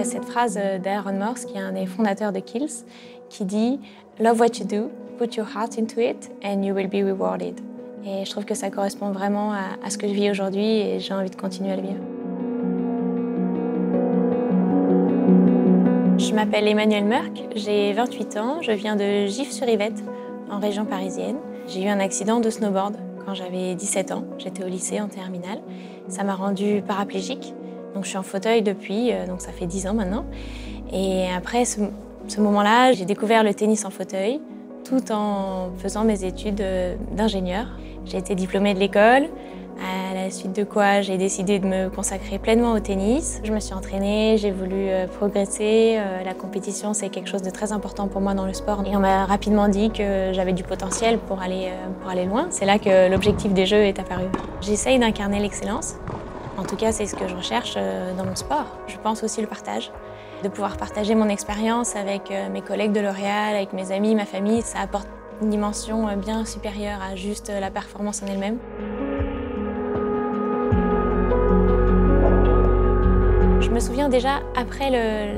cette phrase d'Aaron Morse, qui est un des fondateurs de Kills, qui dit « Love what you do, put your heart into it and you will be rewarded ». Et je trouve que ça correspond vraiment à ce que je vis aujourd'hui et j'ai envie de continuer à le vivre. Je m'appelle Emmanuelle Merck, j'ai 28 ans, je viens de Gif-sur-Yvette, en région parisienne. J'ai eu un accident de snowboard quand j'avais 17 ans, j'étais au lycée en terminale. Ça m'a rendue paraplégique, donc je suis en fauteuil depuis, donc ça fait 10 ans maintenant. Et après ce moment-là, j'ai découvert le tennis en fauteuil, tout en faisant mes études d'ingénieur. J'ai été diplômée de l'école, à la suite de quoi j'ai décidé de me consacrer pleinement au tennis. Je me suis entraînée, j'ai voulu progresser. La compétition, c'est quelque chose de très important pour moi dans le sport. Et on m'a rapidement dit que j'avais du potentiel pour aller loin. C'est là que l'objectif des Jeux est apparu. J'essaye d'incarner l'excellence. En tout cas, c'est ce que je recherche dans mon sport. Je pense aussi le partage. De pouvoir partager mon expérience avec mes collègues de L'Oréal, avec mes amis, ma famille, ça apporte une dimension bien supérieure à juste la performance en elle-même. Je me souviens déjà, après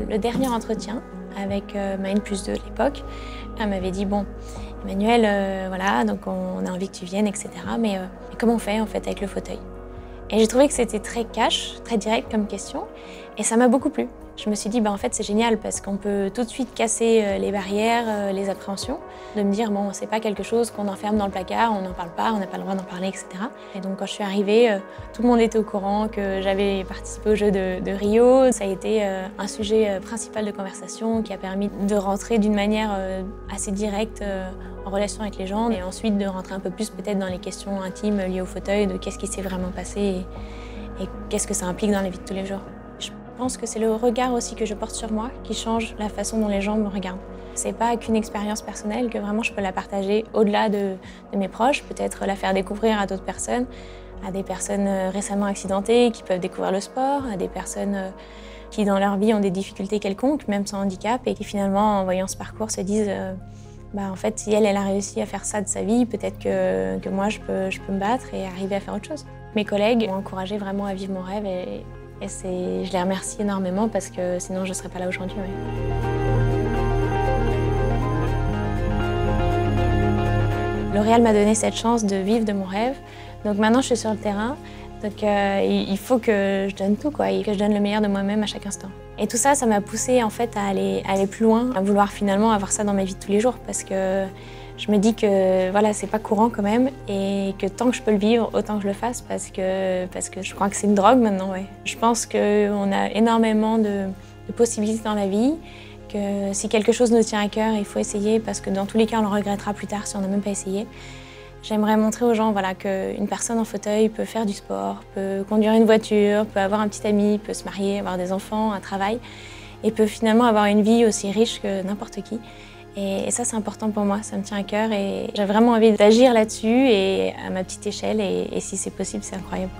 le dernier entretien avec ma N+2 de l'époque, elle m'avait dit « Bon, Emmanuelle, voilà, donc on a envie que tu viennes, etc. Mais comment on fait en fait avec le fauteuil ?» Et j'ai trouvé que c'était très cash, très direct comme question, et ça m'a beaucoup plu. Je me suis dit, en fait, c'est génial parce qu'on peut tout de suite casser les barrières, les appréhensions, de me dire, bon, c'est pas quelque chose qu'on enferme dans le placard, on n'en parle pas, on n'a pas le droit d'en parler, etc. Et donc, quand je suis arrivée, tout le monde était au courant que j'avais participé aux Jeux de Rio. Ça a été un sujet principal de conversation qui a permis de rentrer d'une manière assez directe en relation avec les gens et ensuite de rentrer un peu plus peut-être dans les questions intimes liées au fauteuil, de qu'est-ce qui s'est vraiment passé et qu'est-ce que ça implique dans la vie de tous les jours. Je pense que c'est le regard aussi que je porte sur moi qui change la façon dont les gens me regardent. C'est pas qu'une expérience personnelle, que vraiment je peux la partager au-delà de mes proches, peut-être la faire découvrir à d'autres personnes, à des personnes récemment accidentées qui peuvent découvrir le sport, à des personnes qui dans leur vie ont des difficultés quelconques, même sans handicap, et qui finalement en voyant ce parcours se disent en fait si elle a réussi à faire ça de sa vie, peut-être que moi je peux me battre et arriver à faire autre chose. Mes collègues m'ont encouragée vraiment à vivre mon rêve et je les remercie énormément parce que sinon je ne serais pas là aujourd'hui. Ouais. L'Oréal m'a donné cette chance de vivre de mon rêve. Donc maintenant je suis sur le terrain, donc il faut que je donne tout, et que je donne le meilleur de moi-même à chaque instant. Et tout ça, ça m'a poussée en fait à aller plus loin, à vouloir finalement avoir ça dans ma vie de tous les jours parce que je me dis que voilà, c'est pas courant quand même et que tant que je peux le vivre, autant que je le fasse parce que je crois que c'est une drogue maintenant. Ouais. Je pense qu'on a énormément de possibilités dans la vie, que si quelque chose nous tient à cœur, il faut essayer parce que dans tous les cas, on le regrettera plus tard si on n'a même pas essayé. J'aimerais montrer aux gens qu'une personne en fauteuil peut faire du sport, peut conduire une voiture, peut avoir un petit ami, peut se marier, avoir des enfants, un travail et peut finalement avoir une vie aussi riche que n'importe qui. Et ça, c'est important pour moi, ça me tient à cœur et j'ai vraiment envie d'agir là-dessus et à ma petite échelle et si c'est possible, c'est incroyable.